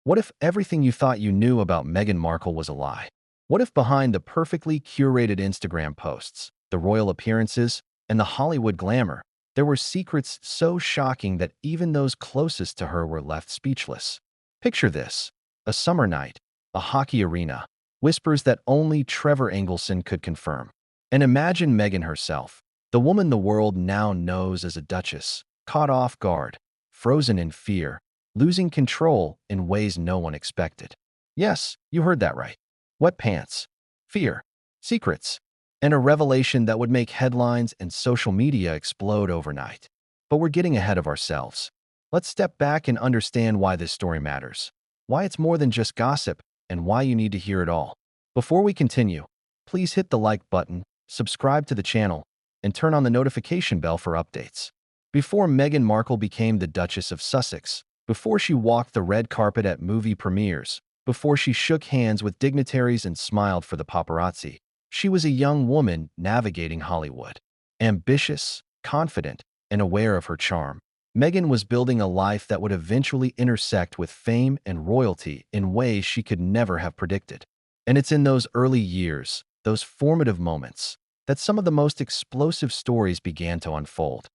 What if everything you thought you knew about Meghan Markle was a lie? What if behind the perfectly curated Instagram posts, the royal appearances, and the Hollywood glamour, there were secrets so shocking that even those closest to her were left speechless? Picture this: a summer night, a hockey arena, whispers that only Trevor Engelson could confirm. And imagine Meghan herself, the woman the world now knows as a duchess, caught off guard, frozen in fear, losing control in ways no one expected. Yes, you heard that right. Wet pants, fear, secrets, and a revelation that would make headlines and social media explode overnight. But we're getting ahead of ourselves. Let's step back and understand why this story matters, why it's more than just gossip, and why you need to hear it all. Before we continue, please hit the like button, subscribe to the channel, and turn on the notification bell for updates. Before Meghan Markle became the Duchess of Sussex, before she walked the red carpet at movie premieres, before she shook hands with dignitaries and smiled for the paparazzi, she was a young woman navigating Hollywood. Ambitious, confident, and aware of her charm, Meghan was building a life that would eventually intersect with fame and royalty in ways she could never have predicted. And it's in those early years, those formative moments, that some of the most explosive stories began to unfold.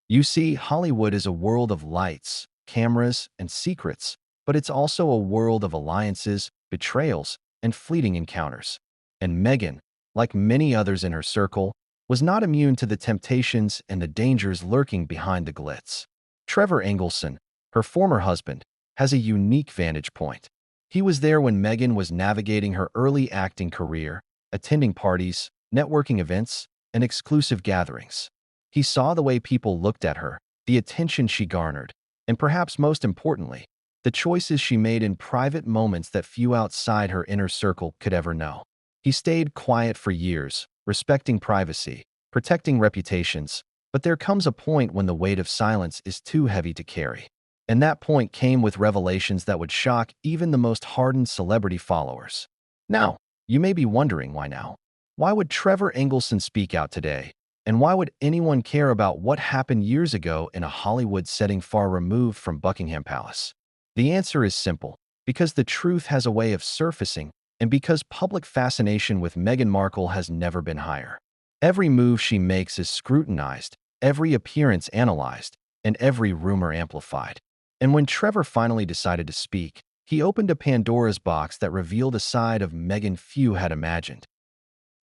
You see, Hollywood is a world of lights, cameras, and secrets, but it's also a world of alliances, betrayals, and fleeting encounters. And Meghan, like many others in her circle, was not immune to the temptations and the dangers lurking behind the glitz. Trevor Engelson, her former husband, has a unique vantage point. He was there when Meghan was navigating her early acting career, attending parties, networking events, and exclusive gatherings. He saw the way people looked at her, the attention she garnered, and perhaps most importantly, the choices she made in private moments that few outside her inner circle could ever know. He stayed quiet for years, respecting privacy, protecting reputations, but there comes a point when the weight of silence is too heavy to carry. And that point came with revelations that would shock even the most hardened celebrity followers. Now, you may be wondering why now. Why would Trevor Engelson speak out today? And why would anyone care about what happened years ago in a Hollywood setting far removed from Buckingham Palace? The answer is simple: because the truth has a way of surfacing, and because public fascination with Meghan Markle has never been higher. Every move she makes is scrutinized, every appearance analyzed, and every rumor amplified. And when Trevor finally decided to speak, he opened a Pandora's box that revealed a side of Meghan few had imagined.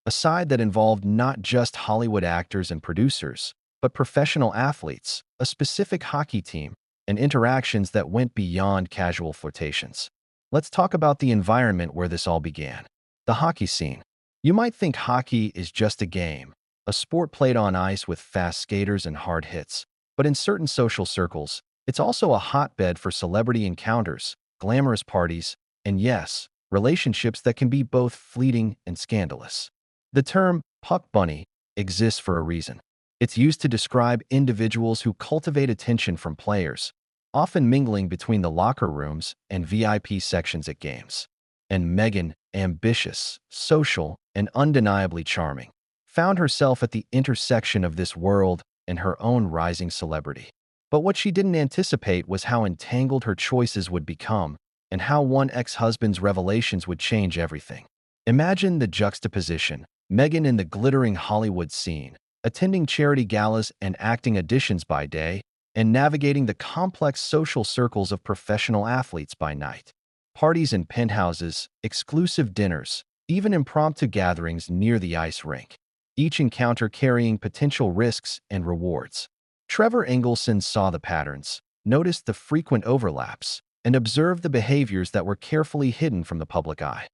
A side that involved not just Hollywood actors and producers, but professional athletes, a specific hockey team, and interactions that went beyond casual flirtations. Let's talk about the environment where this all began. The hockey scene. You might think hockey is just a game, a sport played on ice with fast skaters and hard hits. But in certain social circles, it's also a hotbed for celebrity encounters, glamorous parties, and yes, relationships that can be both fleeting and scandalous. The term "puck bunny" exists for a reason. It's used to describe individuals who cultivate attention from players, often mingling between the locker rooms and VIP sections at games. And Meghan, ambitious, social, and undeniably charming, found herself at the intersection of this world and her own rising celebrity. But what she didn't anticipate was how entangled her choices would become and how one ex-husband's revelations would change everything. Imagine the juxtaposition: Meghan in the glittering Hollywood scene, attending charity galas and acting auditions by day, and navigating the complex social circles of professional athletes by night. Parties in penthouses, exclusive dinners, even impromptu gatherings near the ice rink. Each encounter carrying potential risks and rewards. Trevor Engelson saw the patterns, noticed the frequent overlaps, and observed the behaviors that were carefully hidden from the public eye.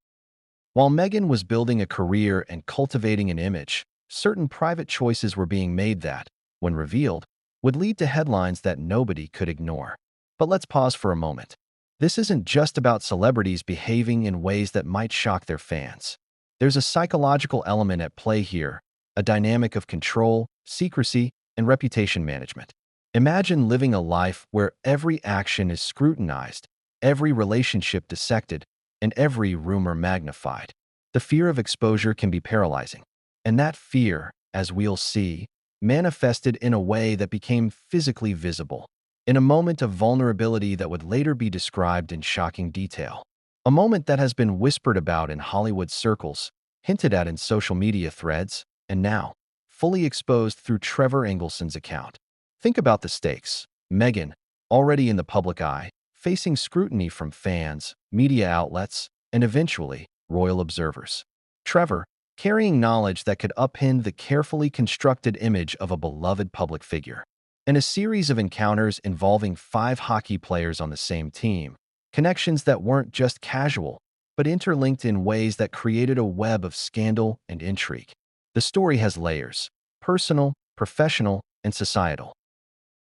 While Meghan was building a career and cultivating an image, certain private choices were being made that, when revealed, would lead to headlines that nobody could ignore. But let's pause for a moment. This isn't just about celebrities behaving in ways that might shock their fans. There's a psychological element at play here, a dynamic of control, secrecy, and reputation management. Imagine living a life where every action is scrutinized, every relationship dissected, and every rumor magnified. The fear of exposure can be paralyzing. And that fear, as we'll see, manifested in a way that became physically visible. in a moment of vulnerability that would later be described in shocking detail. A moment that has been whispered about in Hollywood circles, hinted at in social media threads, and now, fully exposed through Trevor Engelson's account. Think about the stakes. Meghan, already in the public eye, facing scrutiny from fans, media outlets, and eventually, royal observers. Trevor, carrying knowledge that could upend the carefully constructed image of a beloved public figure. In a series of encounters involving 5 hockey players on the same team, connections that weren't just casual, but interlinked in ways that created a web of scandal and intrigue. The story has layers: personal, professional, and societal.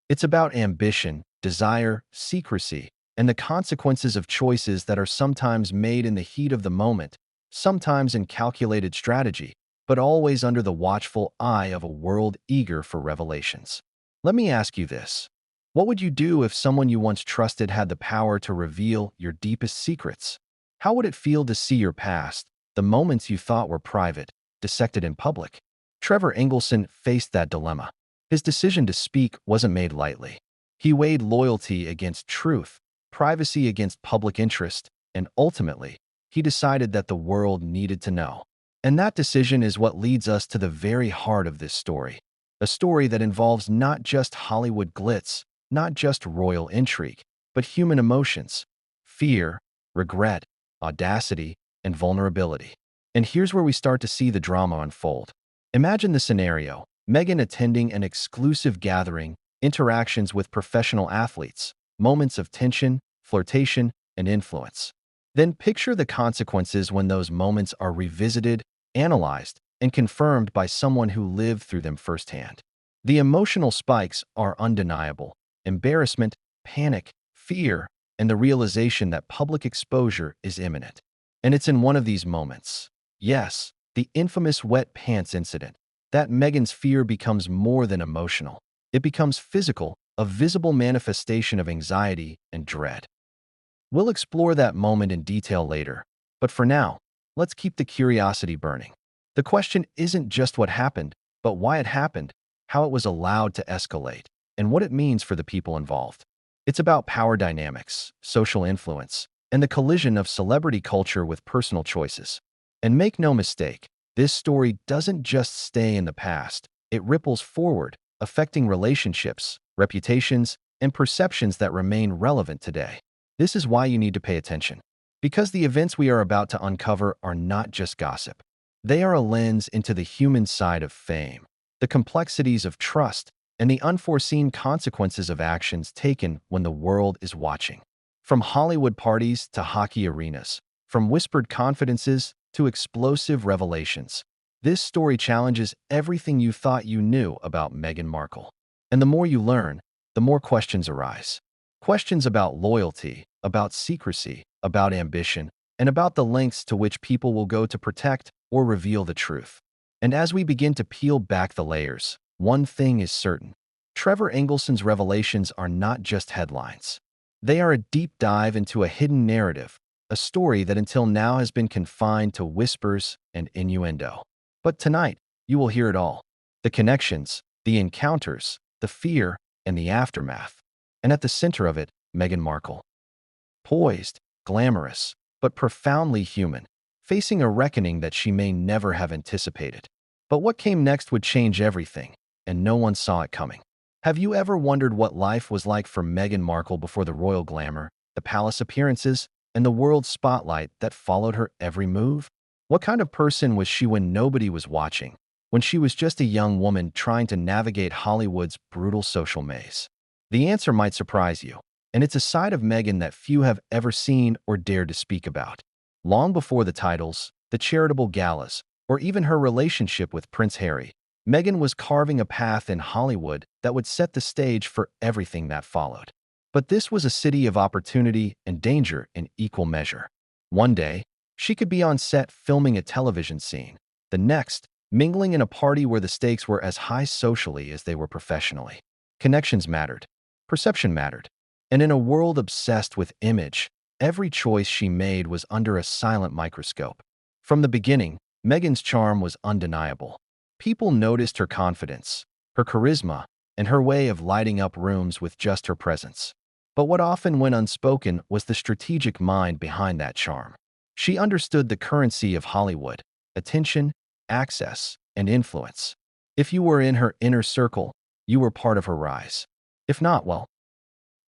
It's about ambition, desire, secrecy, and the consequences of choices that are sometimes made in the heat of the moment, sometimes in calculated strategy, but always under the watchful eye of a world eager for revelations. Let me ask you this. What would you do if someone you once trusted had the power to reveal your deepest secrets? How would it feel to see your past, the moments you thought were private, dissected in public? Trevor Engelson faced that dilemma. His decision to speak wasn't made lightly. He weighed loyalty against truth, privacy against public interest, and ultimately, he decided that the world needed to know. And that decision is what leads us to the very heart of this story. A story that involves not just Hollywood glitz, not just royal intrigue, but human emotions: fear, regret, audacity, and vulnerability. And here's where we start to see the drama unfold. Imagine the scenario: Meghan attending an exclusive gathering, interactions with professional athletes, moments of tension, flirtation, and influence. Then picture the consequences when those moments are revisited, analyzed, and confirmed by someone who lived through them firsthand. The emotional spikes are undeniable: embarrassment, panic, fear, and the realization that public exposure is imminent. And it's in one of these moments, yes, the infamous wet pants incident, that Meghan's fear becomes more than emotional. It becomes physical, a visible manifestation of anxiety and dread. We'll explore that moment in detail later, but for now, let's keep the curiosity burning. The question isn't just what happened, but why it happened, how it was allowed to escalate, and what it means for the people involved. It's about power dynamics, social influence, and the collision of celebrity culture with personal choices. And make no mistake, this story doesn't just stay in the past, it ripples forward, affecting relationships, reputations, and perceptions that remain relevant today. This is why you need to pay attention. Because the events we are about to uncover are not just gossip. They are a lens into the human side of fame, the complexities of trust, and the unforeseen consequences of actions taken when the world is watching. From Hollywood parties to hockey arenas, from whispered confidences to explosive revelations, this story challenges everything you thought you knew about Meghan Markle. And the more you learn, the more questions arise. Questions about loyalty, about secrecy, about ambition, and about the lengths to which people will go to protect or reveal the truth. And as we begin to peel back the layers, one thing is certain: Trevor Engelson's revelations are not just headlines. They are a deep dive into a hidden narrative, a story that until now has been confined to whispers and innuendo. But tonight, you will hear it all: the connections, the encounters, the fear, and the aftermath. And at the center of it, Meghan Markle. Poised, glamorous, but profoundly human, facing a reckoning that she may never have anticipated. But what came next would change everything, and no one saw it coming. Have you ever wondered what life was like for Meghan Markle before the royal glamour, the palace appearances, and the world spotlight that followed her every move? What kind of person was she when nobody was watching, when she was just a young woman trying to navigate Hollywood's brutal social maze? The answer might surprise you, and it's a side of Meghan that few have ever seen or dared to speak about. Long before the titles, the charitable galas, or even her relationship with Prince Harry, Meghan was carving a path in Hollywood that would set the stage for everything that followed. But this was a city of opportunity and danger in equal measure. One day, she could be on set filming a television scene. The next, mingling in a party where the stakes were as high socially as they were professionally. Connections mattered. Perception mattered. And in a world obsessed with image, every choice she made was under a silent microscope. From the beginning, Meghan's charm was undeniable. People noticed her confidence, her charisma, and her way of lighting up rooms with just her presence. But what often went unspoken was the strategic mind behind that charm. She understood the currency of Hollywood: attention, access, and influence. If you were in her inner circle, you were part of her rise. If not, well,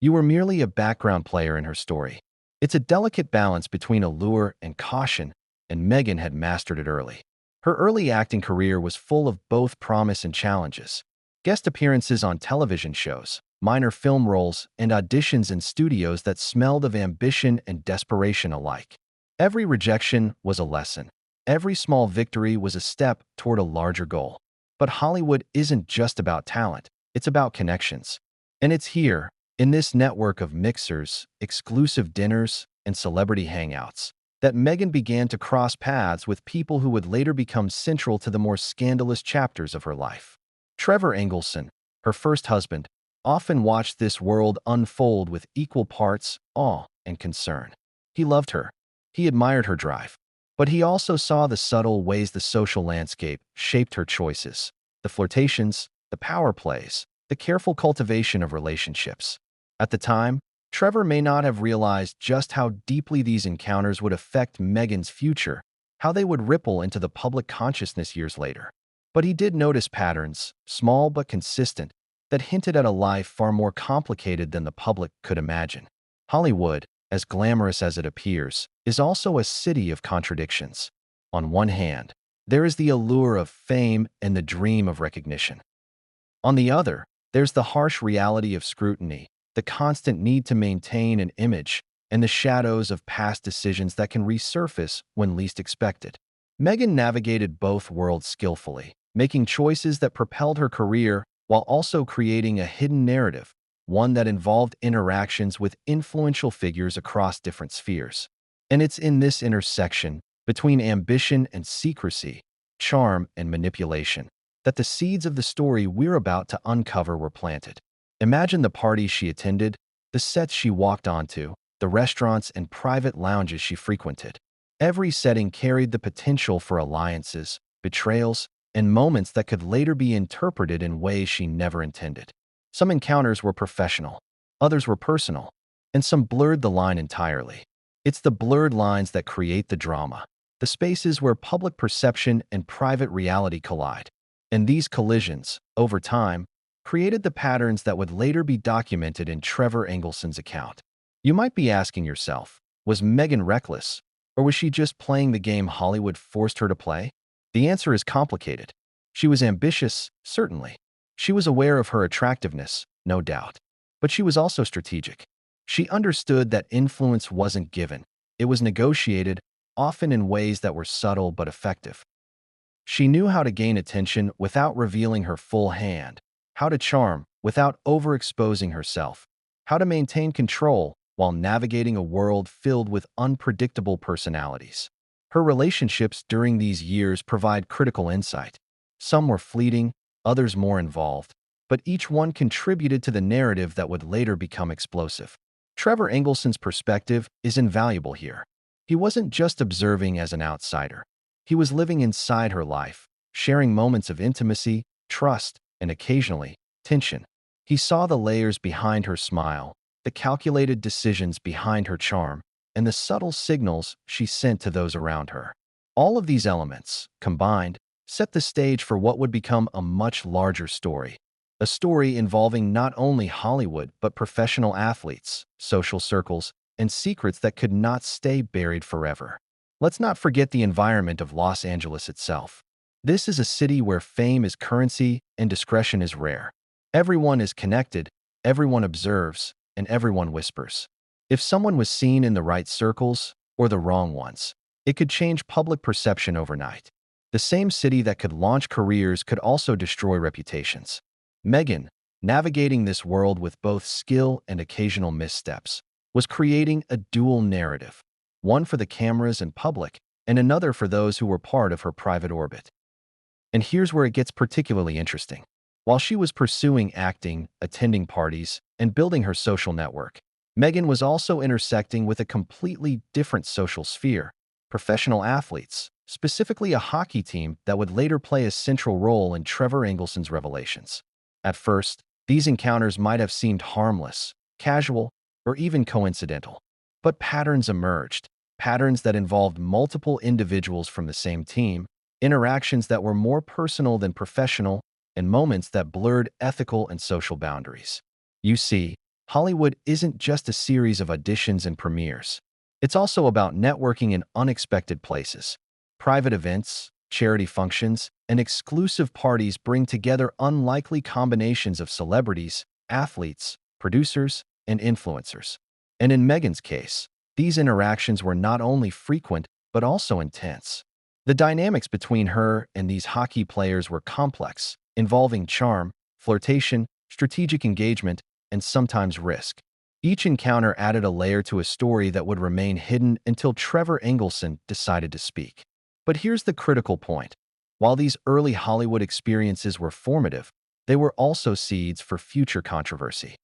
you were merely a background player in her story. It's a delicate balance between allure and caution, and Meghan had mastered it early. Her early acting career was full of both promise and challenges. Guest appearances on television shows, minor film roles, and auditions in studios that smelled of ambition and desperation alike. Every rejection was a lesson. Every small victory was a step toward a larger goal. But Hollywood isn't just about talent, it's about connections. And it's here, in this network of mixers, exclusive dinners, and celebrity hangouts, that Meghan began to cross paths with people who would later become central to the more scandalous chapters of her life. Trevor Engelson, her first husband, often watched this world unfold with equal parts awe and concern. He loved her. He admired her drive. But he also saw the subtle ways the social landscape shaped her choices: the flirtations, the power plays, the careful cultivation of relationships. At the time, Trevor may not have realized just how deeply these encounters would affect Meghan's future, how they would ripple into the public consciousness years later. But he did notice patterns, small but consistent, that hinted at a life far more complicated than the public could imagine. Hollywood, as glamorous as it appears, is also a city of contradictions. On one hand, there is the allure of fame and the dream of recognition. On the other, there's the harsh reality of scrutiny, the constant need to maintain an image, and the shadows of past decisions that can resurface when least expected. Meghan navigated both worlds skillfully, making choices that propelled her career while also creating a hidden narrative, one that involved interactions with influential figures across different spheres. And it's in this intersection, between ambition and secrecy, charm and manipulation, that the seeds of the story we're about to uncover were planted. Imagine the parties she attended, the sets she walked onto, the restaurants and private lounges she frequented. Every setting carried the potential for alliances, betrayals, and moments that could later be interpreted in ways she never intended. Some encounters were professional, others were personal, and some blurred the line entirely. It's the blurred lines that create the drama, the spaces where public perception and private reality collide. And these collisions, over time, created the patterns that would later be documented in Trevor Engelson's account. You might be asking yourself, was Meghan reckless, or was she just playing the game Hollywood forced her to play? The answer is complicated. She was ambitious, certainly. She was aware of her attractiveness, no doubt. But she was also strategic. She understood that influence wasn't given. It was negotiated, often in ways that were subtle but effective. She knew how to gain attention without revealing her full hand, how to charm without overexposing herself, how to maintain control while navigating a world filled with unpredictable personalities. Her relationships during these years provide critical insight. Some were fleeting, others more involved, but each one contributed to the narrative that would later become explosive. Trevor Engelson's perspective is invaluable here. He wasn't just observing as an outsider. He was living inside her life, sharing moments of intimacy, trust, and occasionally, tension. He saw the layers behind her smile, the calculated decisions behind her charm, and the subtle signals she sent to those around her. All of these elements, combined, set the stage for what would become a much larger story. A story involving not only Hollywood but professional athletes, social circles, and secrets that could not stay buried forever. Let's not forget the environment of Los Angeles itself. This is a city where fame is currency and discretion is rare. Everyone is connected, everyone observes, and everyone whispers. If someone was seen in the right circles or the wrong ones, it could change public perception overnight. The same city that could launch careers could also destroy reputations. Meghan, navigating this world with both skill and occasional missteps, was creating a dual narrative, one for the cameras and public, and another for those who were part of her private orbit. And here's where it gets particularly interesting. While she was pursuing acting, attending parties, and building her social network, Meghan was also intersecting with a completely different social sphere: professional athletes, specifically a hockey team that would later play a central role in Trevor Engelson's revelations. At first, These encounters might have seemed harmless, casual, or even coincidental. But patterns emerged, patterns that involved multiple individuals from the same team, interactions that were more personal than professional, and moments that blurred ethical and social boundaries. You see, Hollywood isn't just a series of auditions and premieres. It's also about networking in unexpected places. Private events, charity functions, and exclusive parties bring together unlikely combinations of celebrities, athletes, producers, and influencers. And in Meghan's case, these interactions were not only frequent but also intense. The dynamics between her and these hockey players were complex, involving charm, flirtation, strategic engagement, and sometimes risk. Each encounter added a layer to a story that would remain hidden until Trevor Engelson decided to speak. But here's the critical point. While these early Hollywood experiences were formative, they were also seeds for future controversy.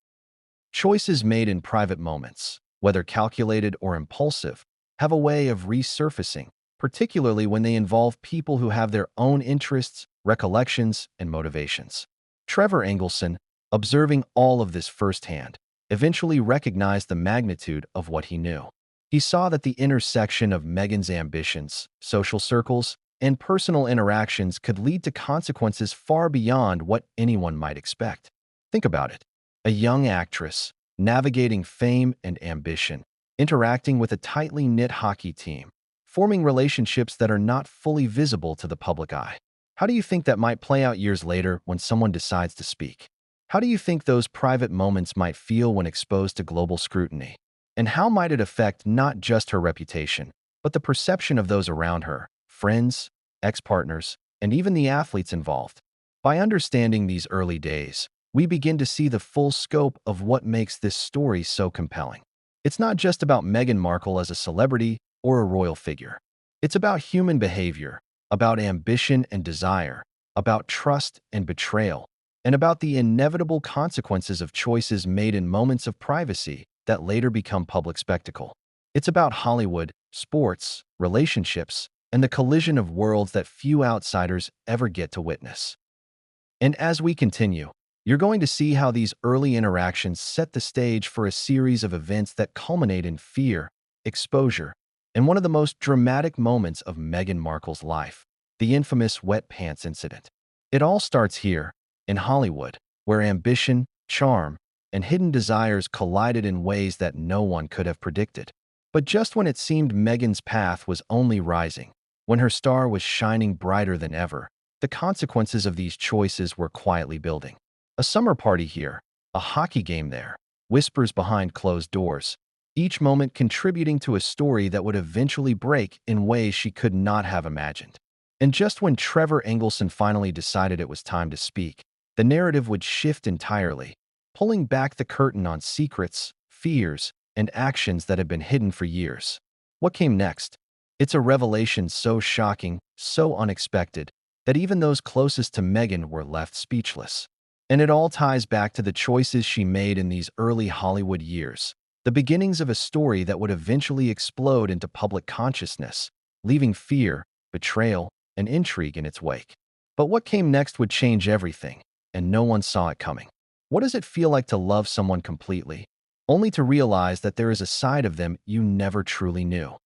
Choices made in private moments, whether calculated or impulsive, have a way of resurfacing, particularly when they involve people who have their own interests, recollections, and motivations. Trevor Engelson, observing all of this firsthand, eventually recognized the magnitude of what he knew. He saw that the intersection of Meghan's ambitions, social circles, and personal interactions could lead to consequences far beyond what anyone might expect. Think about it. A young actress, navigating fame and ambition, interacting with a tightly knit hockey team, forming relationships that are not fully visible to the public eye. How do you think that might play out years later when someone decides to speak? How do you think those private moments might feel when exposed to global scrutiny? And how might it affect not just her reputation, but the perception of those around her, friends, ex-partners, and even the athletes involved? By understanding these early days, we begin to see the full scope of what makes this story so compelling. It's not just about Meghan Markle as a celebrity or a royal figure. It's about human behavior, about ambition and desire, about trust and betrayal, and about the inevitable consequences of choices made in moments of privacy that later become public spectacle. It's about Hollywood, sports, relationships, and the collision of worlds that few outsiders ever get to witness. And as we continue, you're going to see how these early interactions set the stage for a series of events that culminate in fear, exposure, and one of the most dramatic moments of Meghan Markle's life, the infamous wet pants incident. It all starts here, in Hollywood, where ambition, charm, and hidden desires collided in ways that no one could have predicted. But just when it seemed Meghan's path was only rising, when her star was shining brighter than ever, the consequences of these choices were quietly building. A summer party here, a hockey game there, whispers behind closed doors, each moment contributing to a story that would eventually break in ways she could not have imagined. And just when Trevor Engelson finally decided it was time to speak, the narrative would shift entirely, pulling back the curtain on secrets, fears, and actions that had been hidden for years. What came next? It's a revelation so shocking, so unexpected, that even those closest to Meghan were left speechless. And it all ties back to the choices she made in these early Hollywood years, the beginnings of a story that would eventually explode into public consciousness, leaving fear, betrayal, and intrigue in its wake. But what came next would change everything, and no one saw it coming. What does it feel like to love someone completely, only to realize that there is a side of them you never truly knew?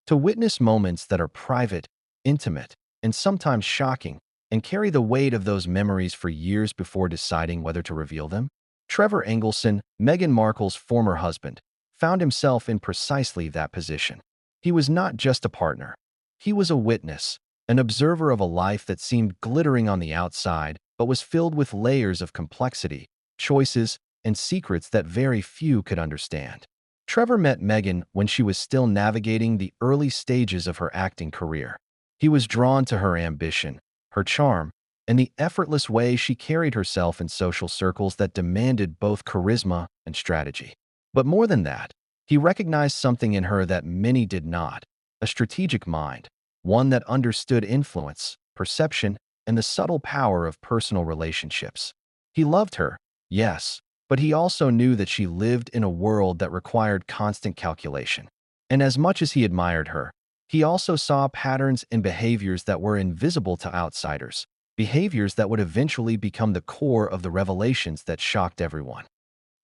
To witness moments that are private, intimate, and sometimes shocking, and carry the weight of those memories for years before deciding whether to reveal them? Trevor Engelson, Meghan Markle's former husband, found himself in precisely that position. He was not just a partner. He was a witness, an observer of a life that seemed glittering on the outside, but was filled with layers of complexity, choices, and secrets that very few could understand. Trevor met Meghan when she was still navigating the early stages of her acting career. He was drawn to her ambition, her charm, and the effortless way she carried herself in social circles that demanded both charisma and strategy. But more than that, he recognized something in her that many did not: a strategic mind, one that understood influence, perception, and the subtle power of personal relationships. He loved her, yes, but he also knew that she lived in a world that required constant calculation. And as much as he admired her, he also saw patterns and behaviors that were invisible to outsiders, behaviors that would eventually become the core of the revelations that shocked everyone.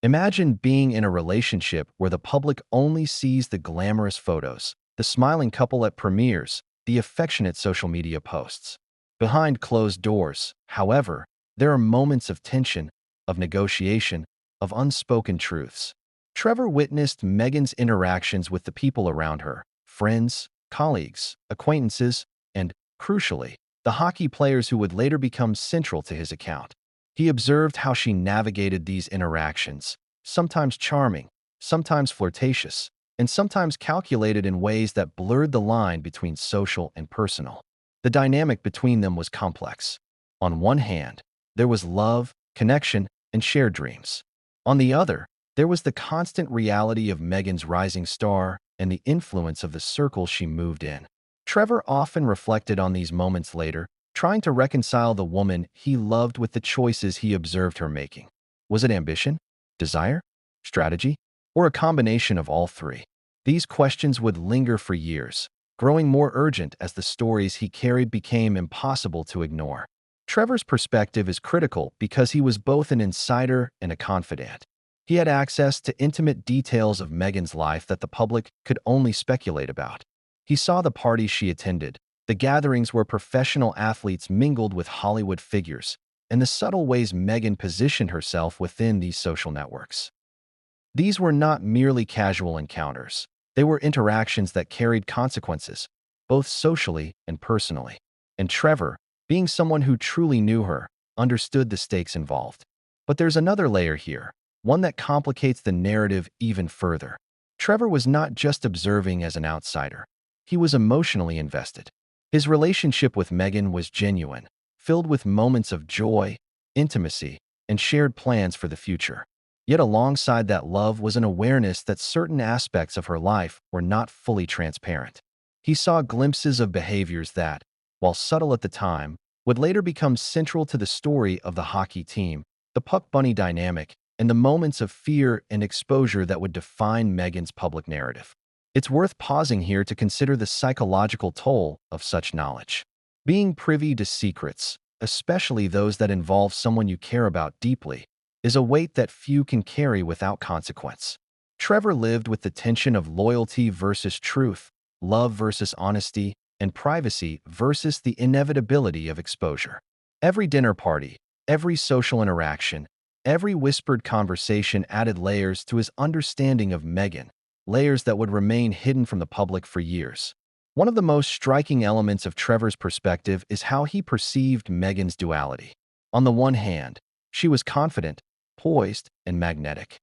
Imagine being in a relationship where the public only sees the glamorous photos, the smiling couple at premieres, the affectionate social media posts. Behind closed doors, however, there are moments of tension, of negotiation, of unspoken truths. Trevor witnessed Meghan's interactions with the people around her, friends, colleagues, acquaintances, and, crucially, the hockey players who would later become central to his account. He observed how she navigated these interactions, sometimes charming, sometimes flirtatious, and sometimes calculated in ways that blurred the line between social and personal. The dynamic between them was complex. On one hand, there was love, connection, and shared dreams. On the other, there was the constant reality of Meghan's rising star and the influence of the circle she moved in. Trevor often reflected on these moments later, trying to reconcile the woman he loved with the choices he observed her making. Was it ambition, desire, strategy, or a combination of all three? These questions would linger for years, growing more urgent as the stories he carried became impossible to ignore. Trevor's perspective is critical because he was both an insider and a confidant. He had access to intimate details of Meghan's life that the public could only speculate about. He saw the parties she attended, the gatherings where professional athletes mingled with Hollywood figures, and the subtle ways Meghan positioned herself within these social networks. These were not merely casual encounters. They were interactions that carried consequences, both socially and personally. And Trevor, being someone who truly knew her, understood the stakes involved. But there's another layer here, one that complicates the narrative even further. Trevor was not just observing as an outsider. He was emotionally invested. His relationship with Meghan was genuine, filled with moments of joy, intimacy, and shared plans for the future. Yet alongside that love was an awareness that certain aspects of her life were not fully transparent. He saw glimpses of behaviors that, while subtle at the time, would later become central to the story of the hockey team, the Puck Bunny dynamic, and the moments of fear and exposure that would define Meghan's public narrative. It's worth pausing here to consider the psychological toll of such knowledge. Being privy to secrets, especially those that involve someone you care about deeply, is a weight that few can carry without consequence. Trevor lived with the tension of loyalty versus truth, love versus honesty, and privacy versus the inevitability of exposure. Every dinner party, every social interaction, every whispered conversation added layers to his understanding of Meghan, layers that would remain hidden from the public for years. One of the most striking elements of Trevor's perspective is how he perceived Meghan's duality. On the one hand, she was confident, poised, and magnetic,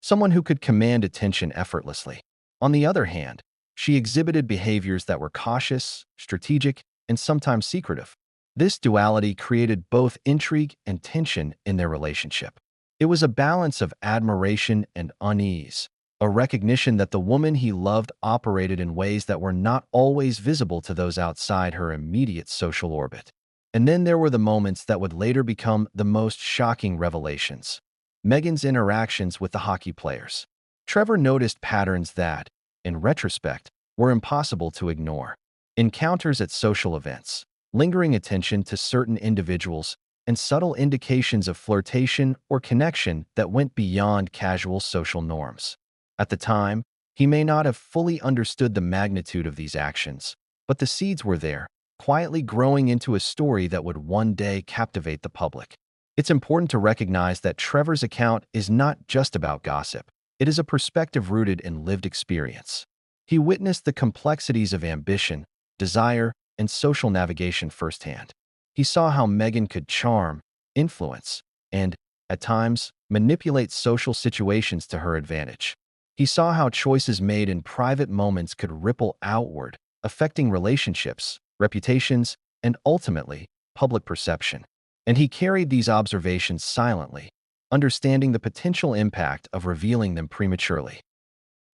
someone who could command attention effortlessly. On the other hand, she exhibited behaviors that were cautious, strategic, and sometimes secretive. This duality created both intrigue and tension in their relationship. It was a balance of admiration and unease, a recognition that the woman he loved operated in ways that were not always visible to those outside her immediate social orbit. And then there were the moments that would later become the most shocking revelations. Meghan's interactions with the hockey players. Trevor noticed patterns that, in retrospect, were impossible to ignore. Encounters at social events, lingering attention to certain individuals, and subtle indications of flirtation or connection that went beyond casual social norms. At the time, he may not have fully understood the magnitude of these actions, but the seeds were there, quietly growing into a story that would one day captivate the public. It's important to recognize that Trevor's account is not just about gossip. It is a perspective rooted in lived experience. He witnessed the complexities of ambition, desire, and social navigation firsthand. He saw how Meghan could charm, influence, and, at times, manipulate social situations to her advantage. He saw how choices made in private moments could ripple outward, affecting relationships, reputations, and ultimately, public perception. And he carried these observations silently, understanding the potential impact of revealing them prematurely.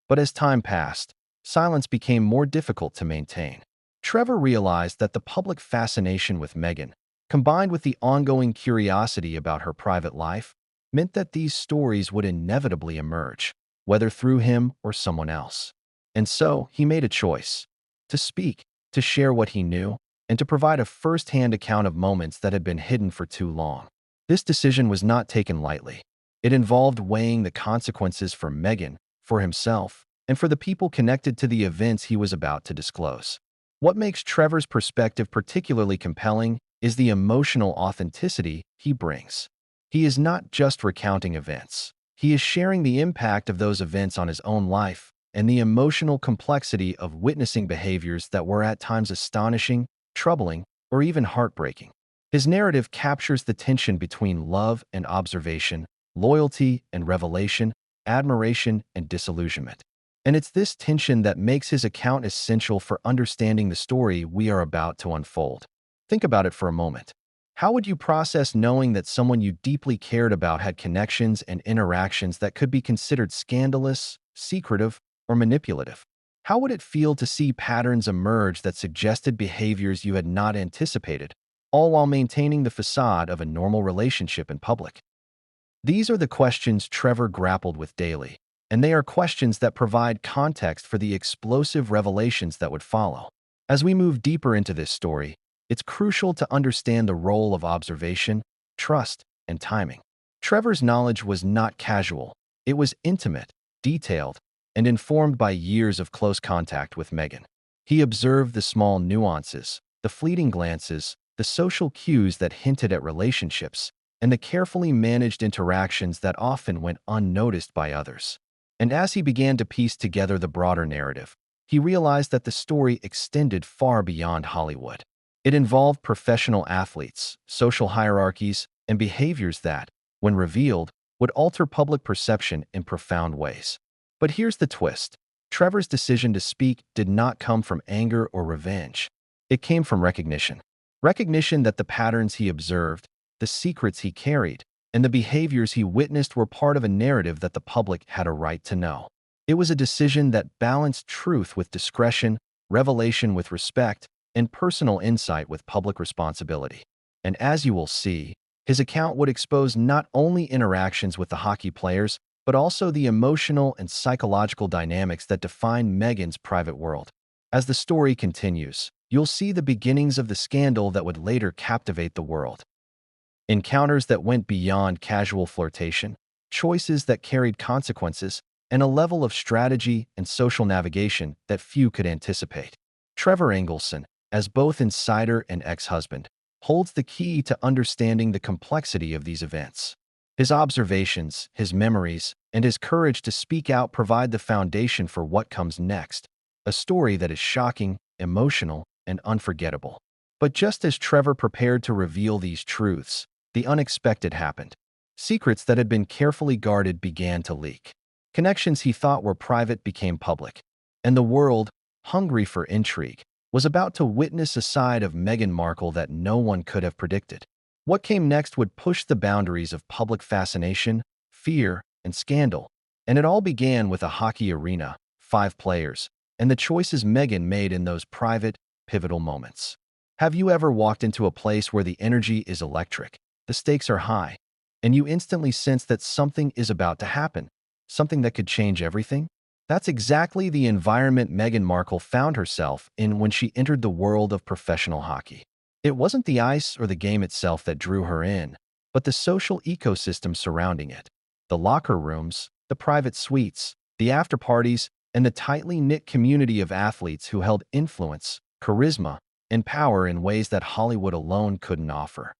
But as time passed, silence became more difficult to maintain. Trevor realized that the public fascination with Meghan, combined with the ongoing curiosity about her private life, meant that these stories would inevitably emerge, whether through him or someone else. And so he made a choice: to speak, to share what he knew, and to provide a first-hand account of moments that had been hidden for too long. This decision was not taken lightly. It involved weighing the consequences for Meghan, for himself, and for the people connected to the events he was about to disclose. What makes Trevor's perspective particularly compelling is the emotional authenticity he brings. He is not just recounting events. He is sharing the impact of those events on his own life and the emotional complexity of witnessing behaviors that were at times astonishing, troubling, or even heartbreaking. His narrative captures the tension between love and observation, loyalty and revelation, admiration and disillusionment. And it's this tension that makes his account essential for understanding the story we are about to unfold. Think about it for a moment. How would you process knowing that someone you deeply cared about had connections and interactions that could be considered scandalous, secretive, or manipulative? How would it feel to see patterns emerge that suggested behaviors you had not anticipated, all while maintaining the facade of a normal relationship in public? These are the questions Trevor grappled with daily, and they are questions that provide context for the explosive revelations that would follow. As we move deeper into this story, it's crucial to understand the role of observation, trust, and timing. Trevor's knowledge was not casual. It was intimate, detailed, and informed by years of close contact with Meghan. He observed the small nuances, the fleeting glances, the social cues that hinted at relationships, and the carefully managed interactions that often went unnoticed by others. And as he began to piece together the broader narrative, he realized that the story extended far beyond Hollywood. It involved professional athletes, social hierarchies, and behaviors that, when revealed, would alter public perception in profound ways. But here's the twist. Trevor's decision to speak did not come from anger or revenge. It came from recognition. Recognition that the patterns he observed, the secrets he carried, and the behaviors he witnessed were part of a narrative that the public had a right to know. It was a decision that balanced truth with discretion, revelation with respect, and personal insight with public responsibility. And as you will see, his account would expose not only interactions with the hockey players, but also the emotional and psychological dynamics that define Meghan's private world. As the story continues, you'll see the beginnings of the scandal that would later captivate the world. Encounters that went beyond casual flirtation, choices that carried consequences, and a level of strategy and social navigation that few could anticipate. Trevor Engelson, as both insider and ex-husband, holds the key to understanding the complexity of these events. His observations, his memories, and his courage to speak out provide the foundation for what comes next, a story that is shocking, emotional, and unforgettable. But just as Trevor prepared to reveal these truths, the unexpected happened. Secrets that had been carefully guarded began to leak. Connections he thought were private became public, and the world, hungry for intrigue, was about to witness a side of Meghan Markle that no one could have predicted. What came next would push the boundaries of public fascination, fear, and scandal, and it all began with a hockey arena, 5 players, and the choices Meghan made in those private, pivotal moments. Have you ever walked into a place where the energy is electric, the stakes are high, and you instantly sense that something is about to happen, something that could change everything? That's exactly the environment Meghan Markle found herself in when she entered the world of professional hockey. It wasn't the ice or the game itself that drew her in, but the social ecosystem surrounding it. The locker rooms, the private suites, the after-parties, and the tightly knit community of athletes who held influence, charisma, and power in ways that Hollywood alone couldn't offer.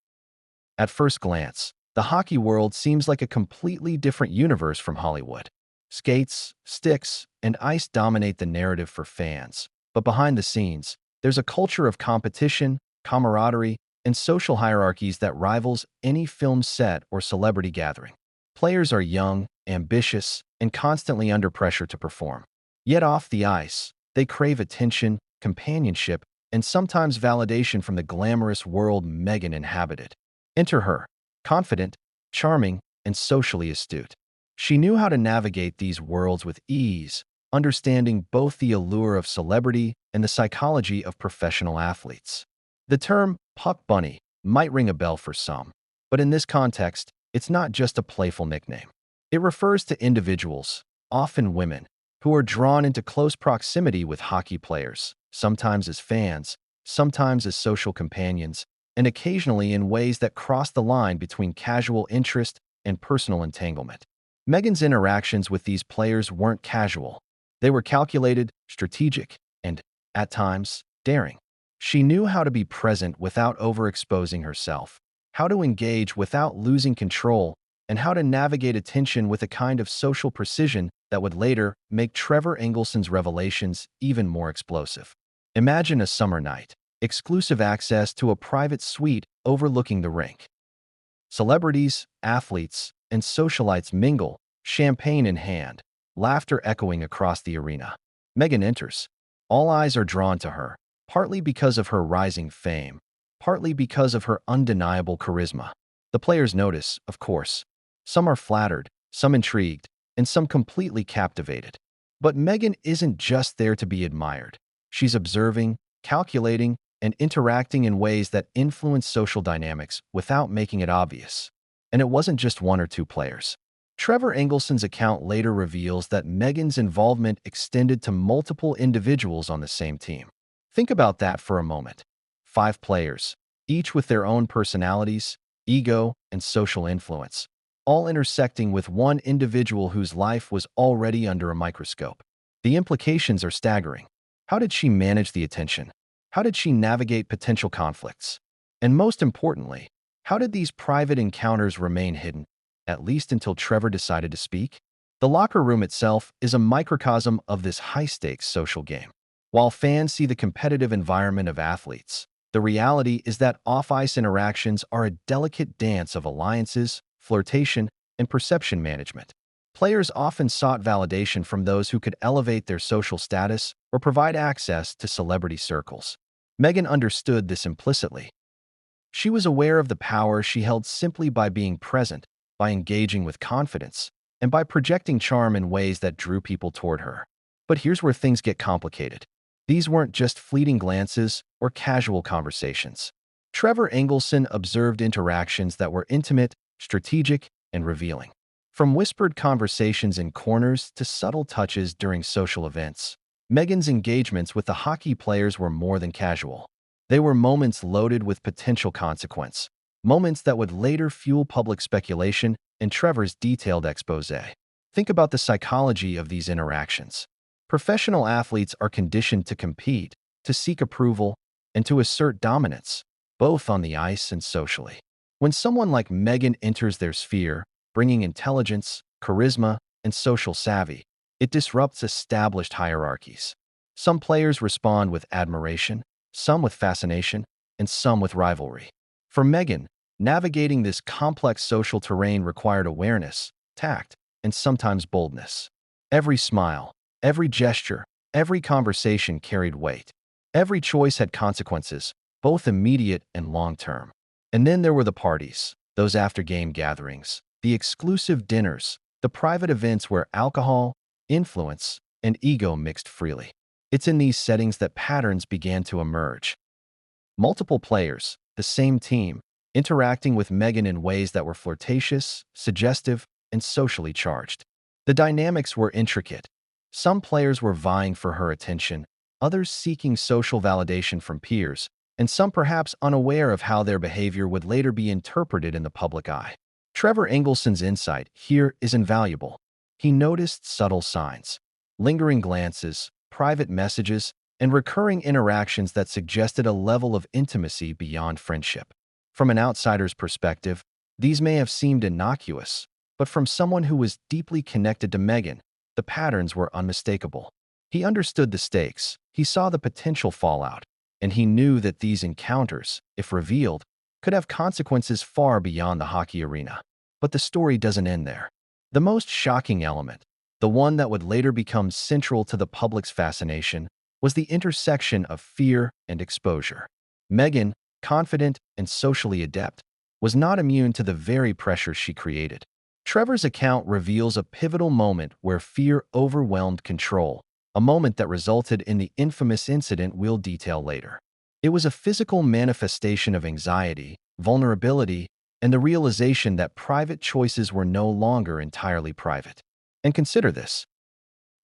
At first glance, the hockey world seems like a completely different universe from Hollywood. Skates, sticks, and ice dominate the narrative for fans, but behind the scenes, there's a culture of competition, camaraderie, and social hierarchies that rivals any film set or celebrity gathering. Players are young, ambitious, and constantly under pressure to perform. Yet off the ice, they crave attention, companionship, and sometimes validation from the glamorous world Meghan inhabited. Enter her, confident, charming, and socially astute. She knew how to navigate these worlds with ease, understanding both the allure of celebrity and the psychology of professional athletes. The term "puck bunny" might ring a bell for some, but in this context, it's not just a playful nickname. It refers to individuals, often women, who are drawn into close proximity with hockey players, sometimes as fans, sometimes as social companions, and occasionally in ways that cross the line between casual interest and personal entanglement. Meghan's interactions with these players weren't casual. They were calculated, strategic, and, at times, daring. She knew how to be present without overexposing herself, how to engage without losing control, and how to navigate attention with a kind of social precision that would later make Trevor Engelson's revelations even more explosive. Imagine a summer night, exclusive access to a private suite overlooking the rink. Celebrities, athletes, and socialites mingle, champagne in hand, laughter echoing across the arena. Meghan enters. All eyes are drawn to her, partly because of her rising fame, partly because of her undeniable charisma. The players notice, of course. Some are flattered, some intrigued, and some completely captivated. But Meghan isn't just there to be admired. She's observing, calculating, and interacting in ways that influence social dynamics without making it obvious. And it wasn't just one or two players. Trevor Engelson's account later reveals that Meghan's involvement extended to multiple individuals on the same team. Think about that for a moment. 5 players, each with their own personalities, ego, and social influence, all intersecting with one individual whose life was already under a microscope. The implications are staggering. How did she manage the attention? How did she navigate potential conflicts? And most importantly, how did these private encounters remain hidden, at least until Trevor decided to speak? The locker room itself is a microcosm of this high-stakes social game. While fans see the competitive environment of athletes, the reality is that off-ice interactions are a delicate dance of alliances, flirtation, and perception management. Players often sought validation from those who could elevate their social status or provide access to celebrity circles. Meghan understood this implicitly. She was aware of the power she held simply by being present, by engaging with confidence, and by projecting charm in ways that drew people toward her. But here's where things get complicated. These weren't just fleeting glances or casual conversations. Trevor Engelson observed interactions that were intimate, strategic, and revealing. From whispered conversations in corners to subtle touches during social events, Meghan's engagements with the hockey players were more than casual. They were moments loaded with potential consequence, moments that would later fuel public speculation and Trevor's detailed expose. Think about the psychology of these interactions. Professional athletes are conditioned to compete, to seek approval, and to assert dominance, both on the ice and socially. When someone like Meghan enters their sphere, bringing intelligence, charisma, and social savvy, it disrupts established hierarchies. Some players respond with admiration, some with fascination, and some with rivalry. For Meghan, navigating this complex social terrain required awareness, tact, and sometimes boldness. Every smile, every gesture, every conversation carried weight. Every choice had consequences, both immediate and long-term. And then there were the parties, those after-game gatherings, the exclusive dinners, the private events where alcohol, influence, and ego mixed freely. It's in these settings that patterns began to emerge. Multiple players, the same team, interacting with Meghan in ways that were flirtatious, suggestive, and socially charged. The dynamics were intricate. Some players were vying for her attention, others seeking social validation from peers, and some perhaps unaware of how their behavior would later be interpreted in the public eye. Trevor Engelson's insight here is invaluable. He noticed subtle signs, lingering glances, private messages, and recurring interactions that suggested a level of intimacy beyond friendship. From an outsider's perspective, these may have seemed innocuous, but from someone who was deeply connected to Meghan, the patterns were unmistakable. He understood the stakes, he saw the potential fallout, and he knew that these encounters, if revealed, could have consequences far beyond the hockey arena. But the story doesn't end there. The most shocking element, the one that would later become central to the public's fascination, was the intersection of fear and exposure. Meghan, confident and socially adept, was not immune to the very pressure she created. Trevor's account reveals a pivotal moment where fear overwhelmed control, a moment that resulted in the infamous incident we'll detail later. It was a physical manifestation of anxiety, vulnerability, and the realization that private choices were no longer entirely private. And consider this.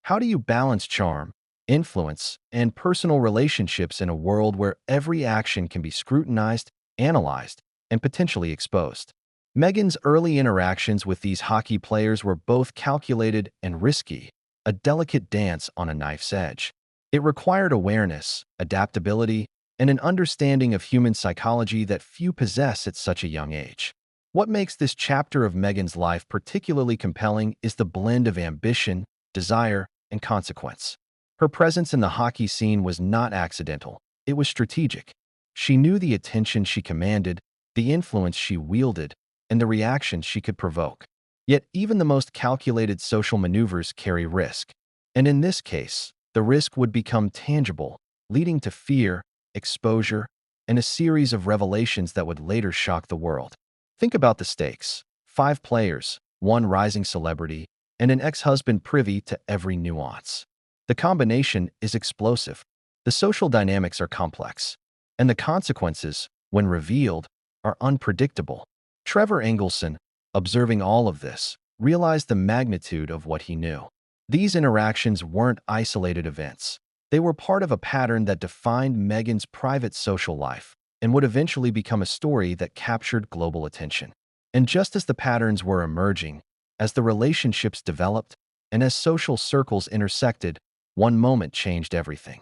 How do you balance charm, influence, and personal relationships in a world where every action can be scrutinized, analyzed, and potentially exposed. Meghan's early interactions with these hockey players were both calculated and risky, a delicate dance on a knife's edge. It required awareness, adaptability, and an understanding of human psychology that few possess at such a young age. What makes this chapter of Meghan's life particularly compelling is the blend of ambition, desire, and consequence. Her presence in the hockey scene was not accidental, it was strategic. She knew the attention she commanded, the influence she wielded, and the reactions she could provoke. Yet even the most calculated social maneuvers carry risk. And in this case, the risk would become tangible, leading to fear, exposure, and a series of revelations that would later shock the world. Think about the stakes. 5 players, one rising celebrity, and an ex-husband privy to every nuance. The combination is explosive. The social dynamics are complex. And the consequences, when revealed, are unpredictable. Trevor Engelson, observing all of this, realized the magnitude of what he knew. These interactions weren't isolated events. They were part of a pattern that defined Meghan's private social life and would eventually become a story that captured global attention. And just as the patterns were emerging, as the relationships developed, and as social circles intersected, one moment changed everything.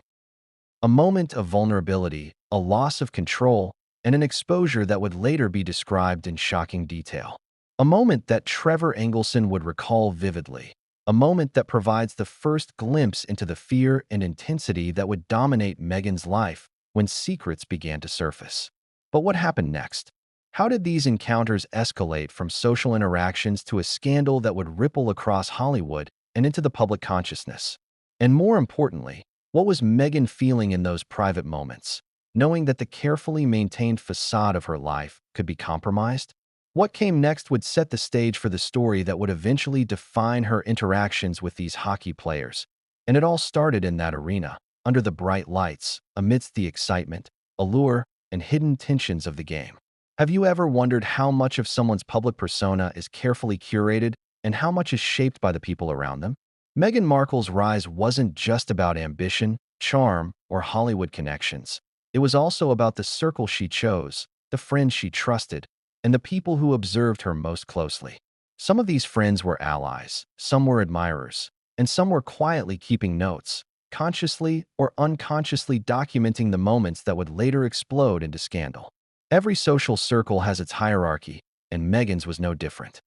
A moment of vulnerability, a loss of control, and an exposure that would later be described in shocking detail. A moment that Trevor Engelson would recall vividly. A moment that provides the first glimpse into the fear and intensity that would dominate Meghan's life when secrets began to surface. But what happened next? How did these encounters escalate from social interactions to a scandal that would ripple across Hollywood and into the public consciousness? And more importantly, what was Meghan feeling in those private moments, knowing that the carefully maintained facade of her life could be compromised? What came next would set the stage for the story that would eventually define her interactions with these hockey players. And it all started in that arena, under the bright lights, amidst the excitement, allure, and hidden tensions of the game. Have you ever wondered how much of someone's public persona is carefully curated and how much is shaped by the people around them? Meghan Markle's rise wasn't just about ambition, charm, or Hollywood connections. It was also about the circle she chose, the friends she trusted, and the people who observed her most closely. Some of these friends were allies, some were admirers, and some were quietly keeping notes, consciously or unconsciously documenting the moments that would later explode into scandal. Every social circle has its hierarchy, and Meghan's was no different.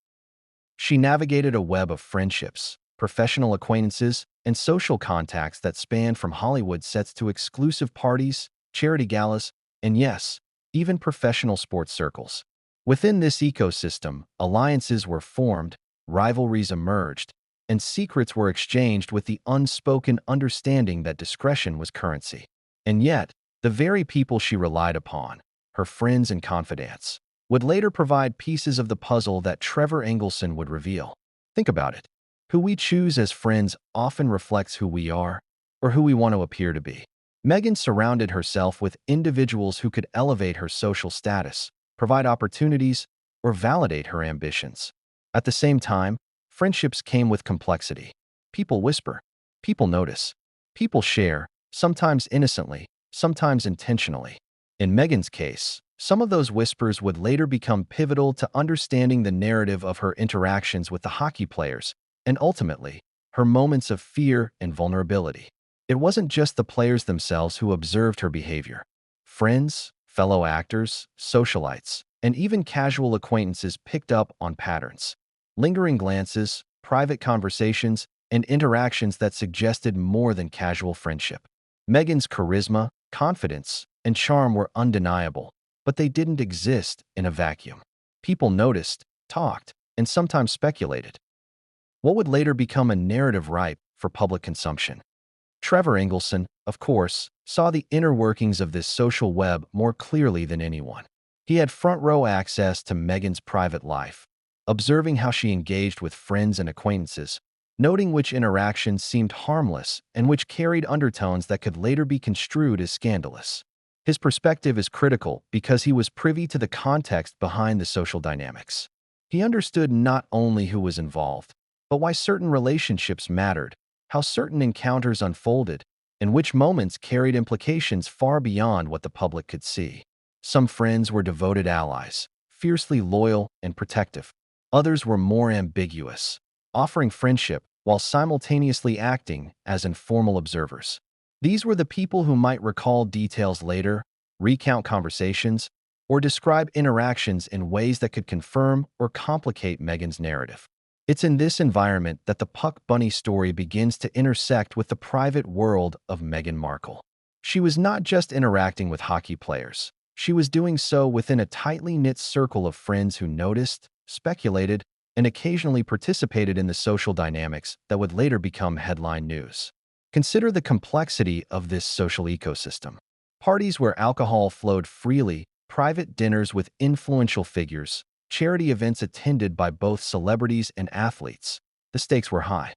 She navigated a web of friendships, professional acquaintances, and social contacts that spanned from Hollywood sets to exclusive parties, charity galas, and yes, even professional sports circles. Within this ecosystem, alliances were formed, rivalries emerged, and secrets were exchanged with the unspoken understanding that discretion was currency. And yet, the very people she relied upon, her friends and confidants, would later provide pieces of the puzzle that Trevor Engelson would reveal. Think about it. Who we choose as friends often reflects who we are, or who we want to appear to be. Meghan surrounded herself with individuals who could elevate her social status, provide opportunities, or validate her ambitions. At the same time, friendships came with complexity. People whisper, people notice, people share, sometimes innocently, sometimes intentionally. In Meghan's case, some of those whispers would later become pivotal to understanding the narrative of her interactions with the hockey players, and ultimately, her moments of fear and vulnerability. It wasn't just the players themselves who observed her behavior. Friends, fellow actors, socialites, and even casual acquaintances picked up on patterns. Lingering glances, private conversations, and interactions that suggested more than casual friendship. Meghan's charisma, confidence, and charm were undeniable, but they didn't exist in a vacuum. People noticed, talked, and sometimes speculated. What would later become a narrative ripe for public consumption? Trevor Engelson, of course, saw the inner workings of this social web more clearly than anyone. He had front-row access to Meghan's private life, observing how she engaged with friends and acquaintances, noting which interactions seemed harmless and which carried undertones that could later be construed as scandalous. His perspective is critical because he was privy to the context behind the social dynamics. He understood not only who was involved, but why certain relationships mattered, how certain encounters unfolded, and which moments carried implications far beyond what the public could see. Some friends were devoted allies, fiercely loyal and protective. Others were more ambiguous, offering friendship while simultaneously acting as informal observers. These were the people who might recall details later, recount conversations, or describe interactions in ways that could confirm or complicate Meghan's narrative. It's in this environment that the Puck Bunny story begins to intersect with the private world of Meghan Markle. She was not just interacting with hockey players. She was doing so within a tightly knit circle of friends who noticed, speculated, and occasionally participated in the social dynamics that would later become headline news. Consider the complexity of this social ecosystem. Parties where alcohol flowed freely, private dinners with influential figures, charity events attended by both celebrities and athletes. The stakes were high.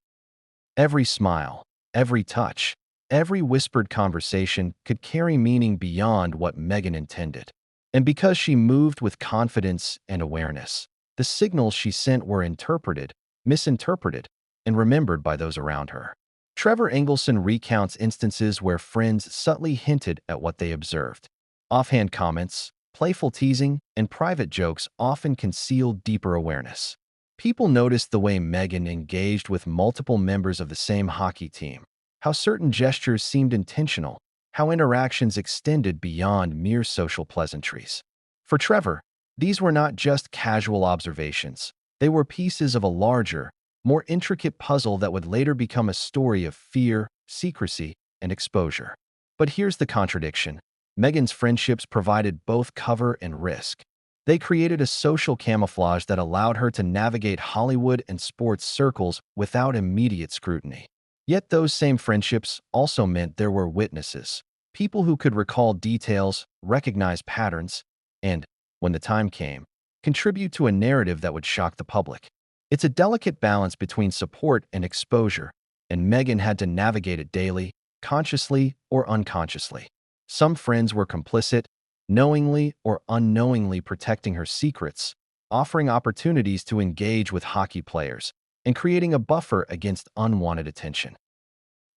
Every smile, every touch, every whispered conversation could carry meaning beyond what Meghan intended. And because she moved with confidence and awareness, the signals she sent were interpreted, misinterpreted, and remembered by those around her. Trevor Engelson recounts instances where friends subtly hinted at what they observed. Offhand comments, playful teasing, and private jokes often concealed deeper awareness. People noticed the way Meghan engaged with multiple members of the same hockey team, how certain gestures seemed intentional, how interactions extended beyond mere social pleasantries. For Trevor, these were not just casual observations. They were pieces of a larger, more intricate puzzle that would later become a story of fear, secrecy, and exposure. But here's the contradiction. Meghan's friendships provided both cover and risk. They created a social camouflage that allowed her to navigate Hollywood and sports circles without immediate scrutiny. Yet those same friendships also meant there were witnesses, people who could recall details, recognize patterns, and, when the time came, contribute to a narrative that would shock the public. It's a delicate balance between support and exposure, and Meghan had to navigate it daily, consciously or unconsciously. Some friends were complicit, knowingly or unknowingly protecting her secrets, offering opportunities to engage with hockey players, and creating a buffer against unwanted attention.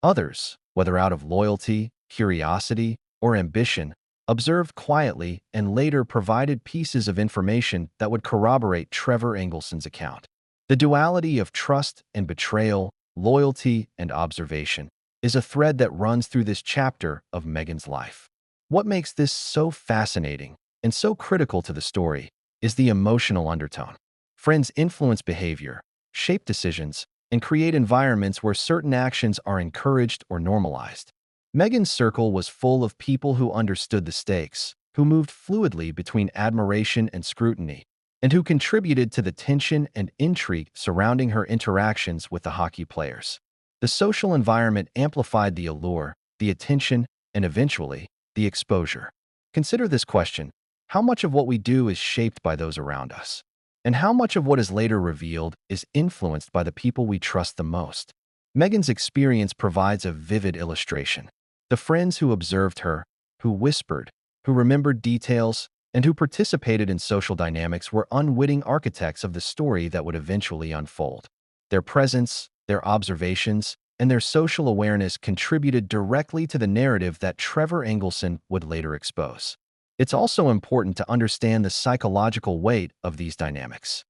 Others, whether out of loyalty, curiosity, or ambition, observed quietly and later provided pieces of information that would corroborate Trevor Engelson's account. The duality of trust and betrayal, loyalty and observation, is a thread that runs through this chapter of Meghan's life. What makes this so fascinating and so critical to the story is the emotional undertone. Friends influence behavior, shape decisions, and create environments where certain actions are encouraged or normalized. Meghan's circle was full of people who understood the stakes, who moved fluidly between admiration and scrutiny, and who contributed to the tension and intrigue surrounding her interactions with the hockey players. The social environment amplified the allure, the attention, and eventually, the exposure. Consider this question: how much of what we do is shaped by those around us? And how much of what is later revealed is influenced by the people we trust the most? Meghan's experience provides a vivid illustration. The friends who observed her, who whispered, who remembered details, and who participated in social dynamics were unwitting architects of the story that would eventually unfold. Their presence, their observations, and their social awareness contributed directly to the narrative that Trevor Engelson would later expose. It's also important to understand the psychological weight of these dynamics.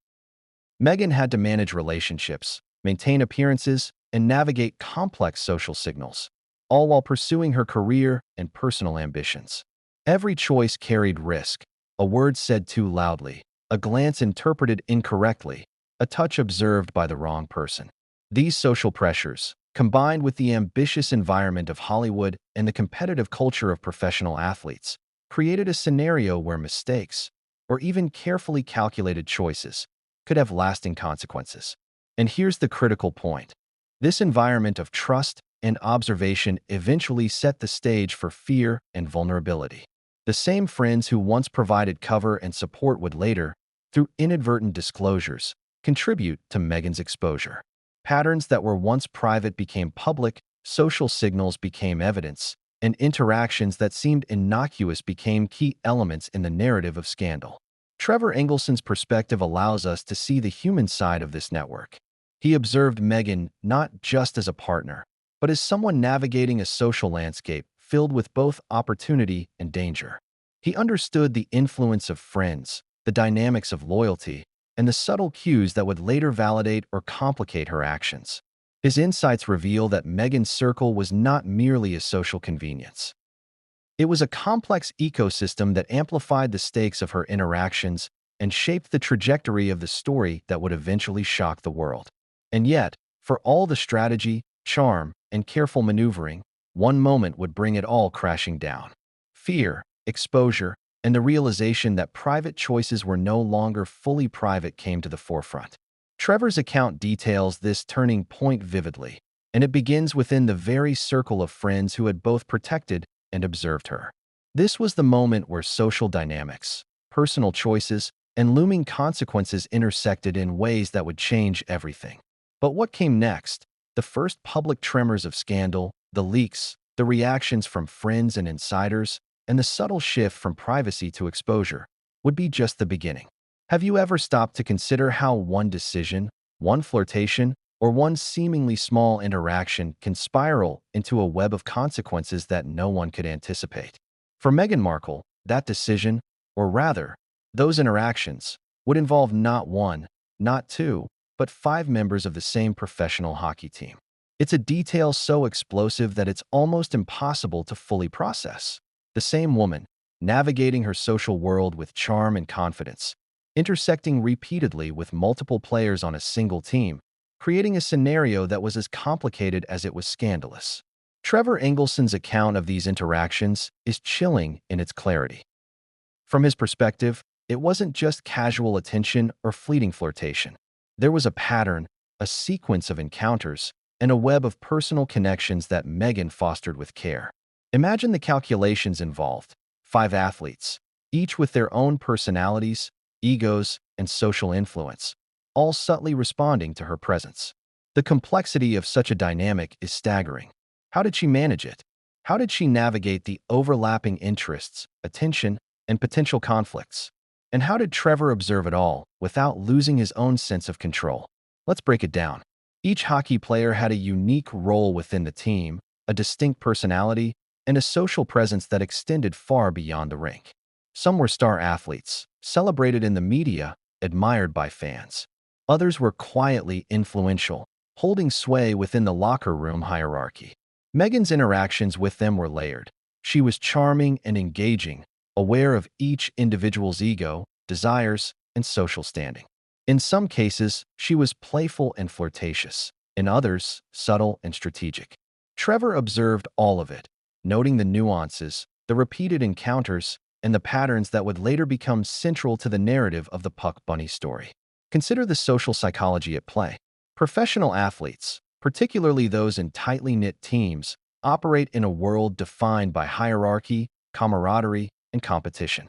Meghan had to manage relationships, maintain appearances, and navigate complex social signals, all while pursuing her career and personal ambitions. Every choice carried risk: a word said too loudly, a glance interpreted incorrectly, a touch observed by the wrong person. These social pressures, combined with the ambitious environment of Hollywood and the competitive culture of professional athletes, created a scenario where mistakes, or even carefully calculated choices, could have lasting consequences. And here's the critical point. This environment of trust and observation eventually set the stage for fear and vulnerability. The same friends who once provided cover and support would later, through inadvertent disclosures, contribute to Meghan's exposure. Patterns that were once private became public, social signals became evidence, and interactions that seemed innocuous became key elements in the narrative of scandal. Trevor Engelson's perspective allows us to see the human side of this network. He observed Meghan not just as a partner, but as someone navigating a social landscape filled with both opportunity and danger. He understood the influence of friends, the dynamics of loyalty, and the subtle cues that would later validate or complicate her actions. His insights reveal that Meghan's circle was not merely a social convenience. It was a complex ecosystem that amplified the stakes of her interactions and shaped the trajectory of the story that would eventually shock the world. And yet, for all the strategy, charm, and careful maneuvering, one moment would bring it all crashing down. Fear, exposure, and the realization that private choices were no longer fully private came to the forefront. Trevor's account details this turning point vividly, and it begins within the very circle of friends who had both protected and observed her. This was the moment where social dynamics, personal choices, and looming consequences intersected in ways that would change everything. But what came next? The first public tremors of scandal, the leaks, the reactions from friends and insiders, and the subtle shift from privacy to exposure would be just the beginning. Have you ever stopped to consider how one decision, one flirtation, or one seemingly small interaction can spiral into a web of consequences that no one could anticipate? For Meghan Markle, that decision, or rather, those interactions, would involve not one, not two, but five members of the same professional hockey team. It's a detail so explosive that it's almost impossible to fully process. The same woman, navigating her social world with charm and confidence, intersecting repeatedly with multiple players on a single team, creating a scenario that was as complicated as it was scandalous. Trevor Engelson's account of these interactions is chilling in its clarity. From his perspective, it wasn't just casual attention or fleeting flirtation. There was a pattern, a sequence of encounters, and a web of personal connections that Meghan fostered with care. Imagine the calculations involved: 5 athletes, each with their own personalities, egos, and social influence, all subtly responding to her presence. The complexity of such a dynamic is staggering. How did she manage it? How did she navigate the overlapping interests, attention, and potential conflicts? And how did Trevor observe it all without losing his own sense of control? Let's break it down. Each hockey player had a unique role within the team, a distinct personality, and a social presence that extended far beyond the rink. Some were star athletes, celebrated in the media, admired by fans. Others were quietly influential, holding sway within the locker room hierarchy. Meghan's interactions with them were layered. She was charming and engaging, aware of each individual's ego, desires, and social standing. In some cases, she was playful and flirtatious. In others, subtle and strategic. Trevor observed all of it, noting the nuances, the repeated encounters, and the patterns that would later become central to the narrative of the Puck Bunny story. Consider the social psychology at play. Professional athletes, particularly those in tightly knit teams, operate in a world defined by hierarchy, camaraderie, and competition.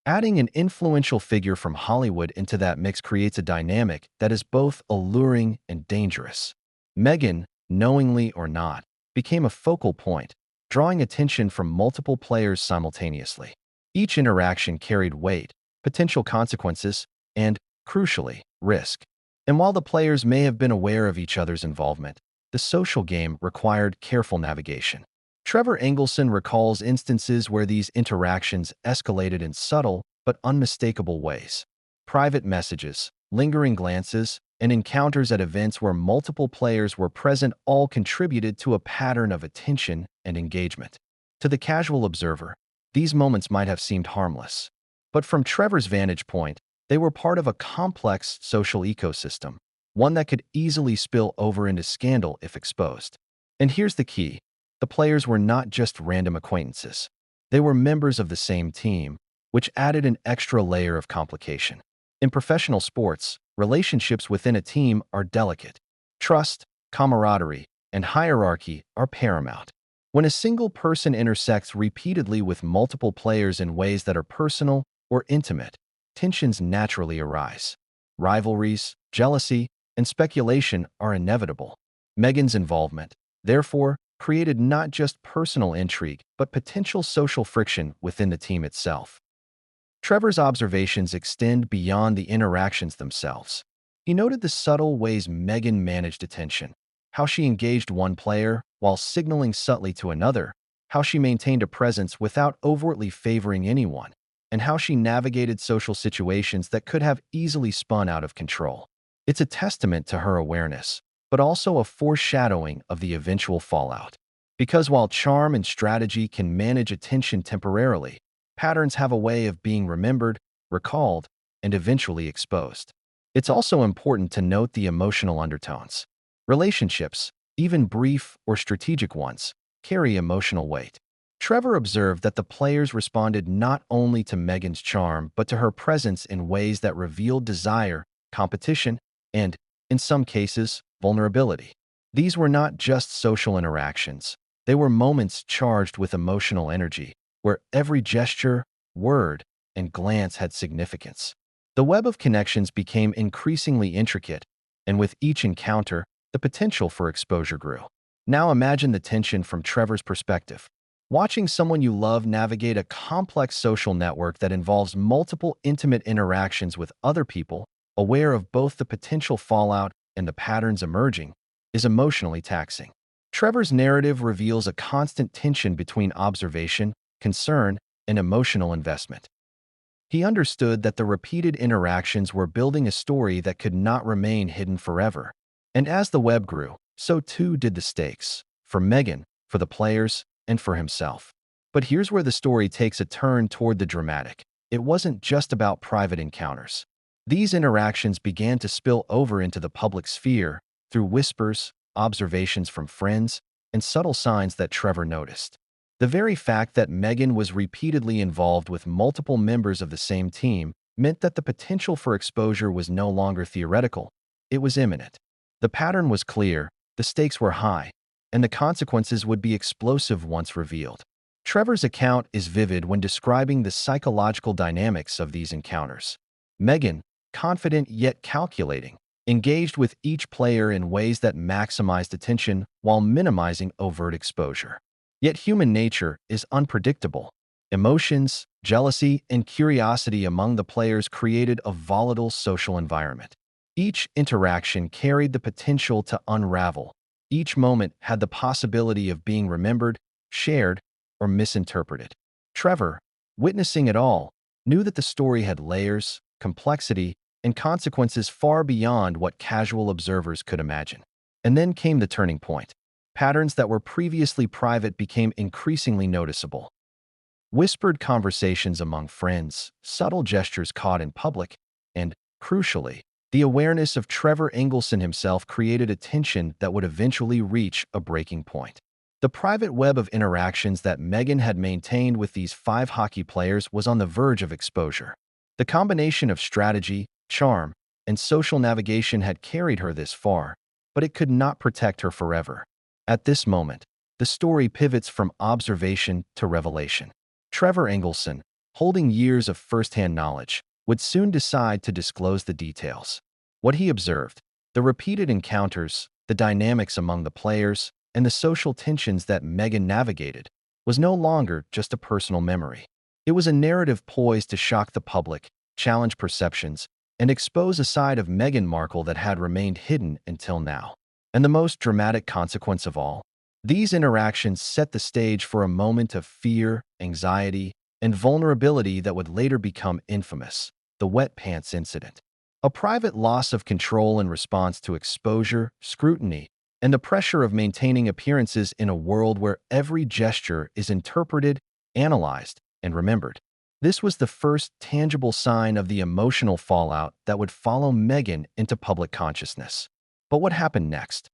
Adding an influential figure from Hollywood into that mix creates a dynamic that is both alluring and dangerous. Meghan, knowingly or not, became a focal point, drawing attention from multiple players simultaneously. Each interaction carried weight, potential consequences, and, crucially, risk. And while the players may have been aware of each other's involvement, the social game required careful navigation. Trevor Engelson recalls instances where these interactions escalated in subtle but unmistakable ways. Private messages, lingering glances, and encounters at events where multiple players were present all contributed to a pattern of attention and engagement. To the casual observer, these moments might have seemed harmless. But from Trevor's vantage point, they were part of a complex social ecosystem, one that could easily spill over into scandal if exposed. And here's the key. The players were not just random acquaintances. They were members of the same team, which added an extra layer of complication. In professional sports, relationships within a team are delicate. Trust, camaraderie, and hierarchy are paramount. When a single person intersects repeatedly with multiple players in ways that are personal or intimate, tensions naturally arise. Rivalries, jealousy, and speculation are inevitable. Meghan's involvement, therefore, created not just personal intrigue, but potential social friction within the team itself. Trevor's observations extend beyond the interactions themselves. He noted the subtle ways Meghan managed attention, how she engaged one player while signaling subtly to another, how she maintained a presence without overtly favoring anyone, and how she navigated social situations that could have easily spun out of control. It's a testament to her awareness, but also a foreshadowing of the eventual fallout. Because while charm and strategy can manage attention temporarily, patterns have a way of being remembered, recalled, and eventually exposed. It's also important to note the emotional undertones. Relationships, even brief or strategic ones, carry emotional weight. Trevor observed that the players responded not only to Meghan's charm but to her presence in ways that revealed desire, competition, and, in some cases, vulnerability. These were not just social interactions. They were moments charged with emotional energy, where every gesture, word, and glance had significance. The web of connections became increasingly intricate, and with each encounter, the potential for exposure grew. Now imagine the tension from Trevor's perspective. Watching someone you love navigate a complex social network that involves multiple intimate interactions with other people, aware of both the potential fallout and the patterns emerging, is emotionally taxing. Trevor's narrative reveals a constant tension between observation, concern, and emotional investment. He understood that the repeated interactions were building a story that could not remain hidden forever. And as the web grew, so too did the stakes, for Meghan, for the players, and for himself. But here's where the story takes a turn toward the dramatic. It wasn't just about private encounters. These interactions began to spill over into the public sphere through whispers, observations from friends, and subtle signs that Trevor noticed. The very fact that Meghan was repeatedly involved with multiple members of the same team meant that the potential for exposure was no longer theoretical. It was imminent. The pattern was clear, the stakes were high, and the consequences would be explosive once revealed. Trevor's account is vivid when describing the psychological dynamics of these encounters. Meghan, confident yet calculating, engaged with each player in ways that maximized attention while minimizing overt exposure. Yet human nature is unpredictable. Emotions, jealousy, and curiosity among the players created a volatile social environment. Each interaction carried the potential to unravel. Each moment had the possibility of being remembered, shared, or misinterpreted. Trevor, witnessing it all, knew that the story had layers, complexity, and consequences far beyond what casual observers could imagine. And then came the turning point. Patterns that were previously private became increasingly noticeable. Whispered conversations among friends, subtle gestures caught in public, and, crucially, the awareness of Trevor Engelson himself created a tension that would eventually reach a breaking point. The private web of interactions that Meghan had maintained with these 5 hockey players was on the verge of exposure. The combination of strategy, charm, and social navigation had carried her this far, but it could not protect her forever. At this moment, the story pivots from observation to revelation. Trevor Engelson, holding years of first-hand knowledge, would soon decide to disclose the details. What he observed, the repeated encounters, the dynamics among the players, and the social tensions that Meghan navigated, was no longer just a personal memory. It was a narrative poised to shock the public, challenge perceptions, and expose a side of Meghan Markle that had remained hidden until now. And the most dramatic consequence of all, these interactions set the stage for a moment of fear, anxiety, and vulnerability that would later become infamous, the wet pants incident. A private loss of control in response to exposure, scrutiny, and the pressure of maintaining appearances in a world where every gesture is interpreted, analyzed, and remembered. This was the first tangible sign of the emotional fallout that would follow Meghan into public consciousness. But what happened next?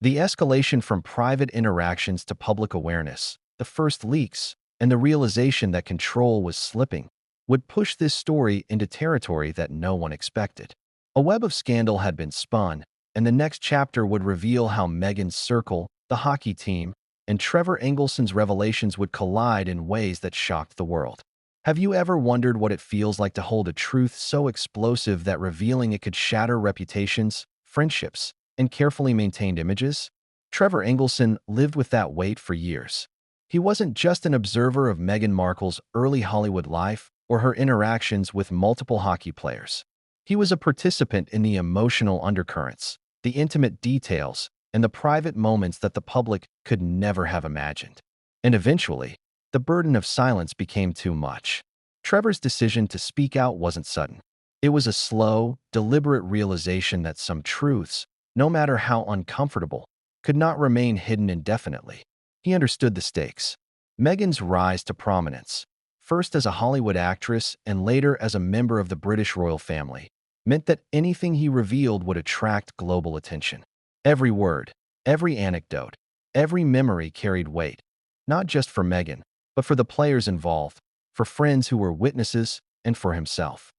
The escalation from private interactions to public awareness, the first leaks, and the realization that control was slipping, would push this story into territory that no one expected. A web of scandal had been spun, and the next chapter would reveal how Meghan's circle, the hockey team, and Trevor Engelson's revelations would collide in ways that shocked the world. Have you ever wondered what it feels like to hold a truth so explosive that revealing it could shatter reputations, friendships, and carefully maintained images? Trevor Engelson lived with that weight for years. He wasn't just an observer of Meghan Markle's early Hollywood life or her interactions with multiple hockey players. He was a participant in the emotional undercurrents, the intimate details, and the private moments that the public could never have imagined. And eventually, the burden of silence became too much. Trevor's decision to speak out wasn't sudden. It was a slow, deliberate realization that some truths, no matter how uncomfortable, could not remain hidden indefinitely. He understood the stakes. Meghan's rise to prominence, first as a Hollywood actress and later as a member of the British royal family, meant that anything he revealed would attract global attention. Every word, every anecdote, every memory carried weight, not just for Meghan, but for the players involved, for friends who were witnesses, and for himself.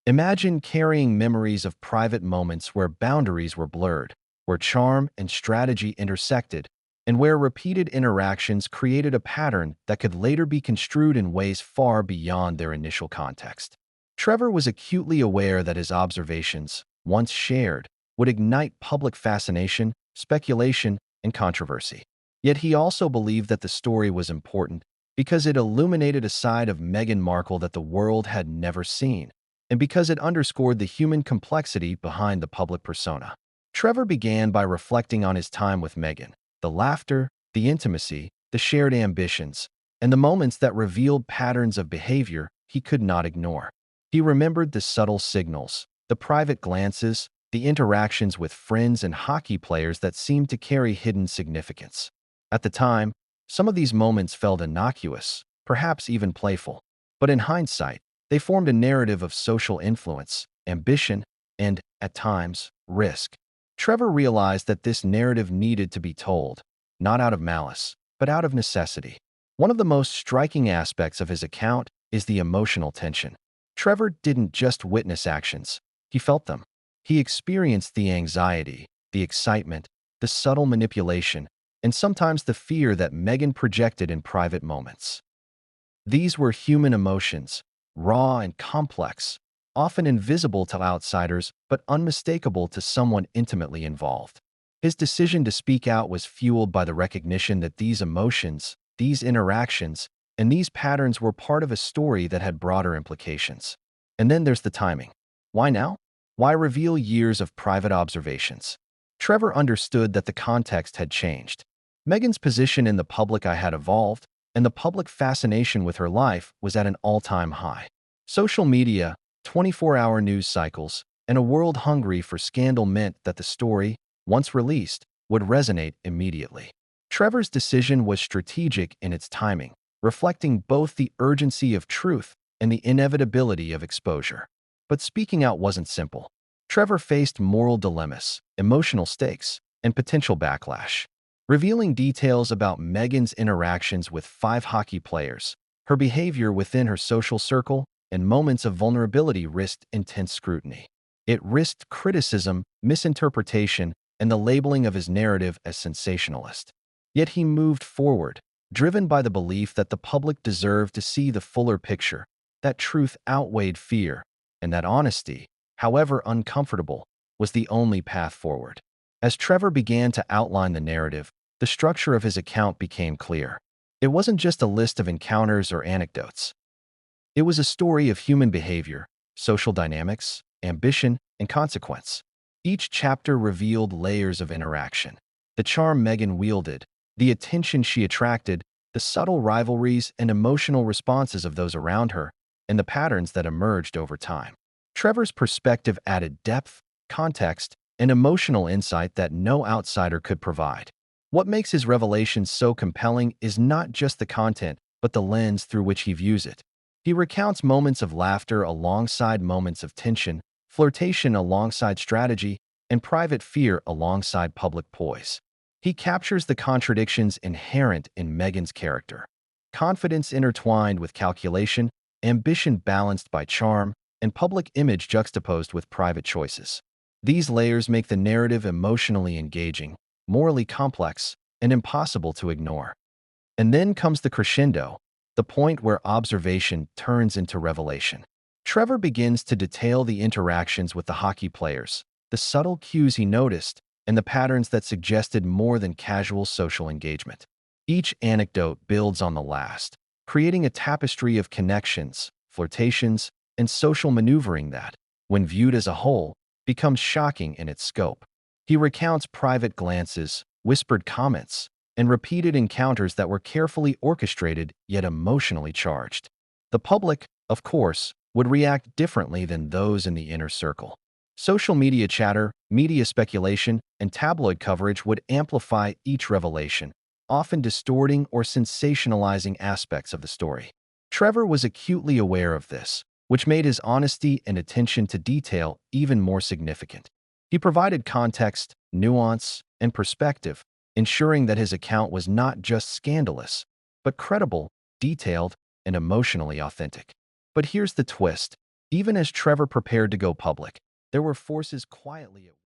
Imagine carrying memories of private moments where boundaries were blurred, where charm and strategy intersected, and where repeated interactions created a pattern that could later be construed in ways far beyond their initial context. Trevor was acutely aware that his observations, once shared, would ignite public fascination, speculation, and controversy. Yet he also believed that the story was important because it illuminated a side of Meghan Markle that the world had never seen, and because it underscored the human complexity behind the public persona. Trevor began by reflecting on his time with Meghan, the laughter, the intimacy, the shared ambitions, and the moments that revealed patterns of behavior he could not ignore. He remembered the subtle signals, the private glances, the interactions with friends and hockey players that seemed to carry hidden significance. At the time, some of these moments felt innocuous, perhaps even playful, but in hindsight, they formed a narrative of social influence, ambition, and, at times, risk. Trevor realized that this narrative needed to be told, not out of malice, but out of necessity. One of the most striking aspects of his account is the emotional tension. Trevor didn't just witness actions, he felt them. He experienced the anxiety, the excitement, the subtle manipulation, and sometimes the fear that Meghan projected in private moments. These were human emotions, raw and complex, often invisible to outsiders but unmistakable to someone intimately involved. His decision to speak out was fueled by the recognition that these emotions, these interactions, and these patterns were part of a story that had broader implications. And then there's the timing. Why now? Why reveal years of private observations? Trevor understood that the context had changed. Meghan's position in the public eye had evolved, and the public fascination with her life was at an all-time high. Social media, 24-hour news cycles, and a world hungry for scandal meant that the story, once released, would resonate immediately. Trevor's decision was strategic in its timing, reflecting both the urgency of truth and the inevitability of exposure. But speaking out wasn't simple. Trevor faced moral dilemmas, emotional stakes, and potential backlash. Revealing details about Meghan's interactions with 5 hockey players, her behavior within her social circle, and moments of vulnerability risked intense scrutiny. It risked criticism, misinterpretation, and the labeling of his narrative as sensationalist. Yet he moved forward, driven by the belief that the public deserved to see the fuller picture, that truth outweighed fear, and that honesty, however uncomfortable, was the only path forward. As Trevor began to outline the narrative, the structure of his account became clear. It wasn't just a list of encounters or anecdotes. It was a story of human behavior, social dynamics, ambition, and consequence. Each chapter revealed layers of interaction. The charm Meghan wielded, the attention she attracted, the subtle rivalries and emotional responses of those around her, and the patterns that emerged over time. Trevor's perspective added depth, context, and emotional insight that no outsider could provide. What makes his revelations so compelling is not just the content, but the lens through which he views it. He recounts moments of laughter alongside moments of tension, flirtation alongside strategy, and private fear alongside public poise. He captures the contradictions inherent in Meghan's character. Confidence intertwined with calculation, ambition balanced by charm, and public image juxtaposed with private choices. These layers make the narrative emotionally engaging, morally complex, and impossible to ignore. And then comes the crescendo, the point where observation turns into revelation. Trevor begins to detail the interactions with the hockey players, the subtle cues he noticed, and the patterns that suggested more than casual social engagement. Each anecdote builds on the last, creating a tapestry of connections, flirtations, and social maneuvering that, when viewed as a whole, becomes shocking in its scope. He recounts private glances, whispered comments, and repeated encounters that were carefully orchestrated yet emotionally charged. The public, of course, would react differently than those in the inner circle. Social media chatter, media speculation, and tabloid coverage would amplify each revelation, often distorting or sensationalizing aspects of the story. Trevor was acutely aware of this, which made his honesty and attention to detail even more significant. He provided context, nuance, and perspective, ensuring that his account was not just scandalous, but credible, detailed, and emotionally authentic. But here's the twist. Even as Trevor prepared to go public, there were forces quietly at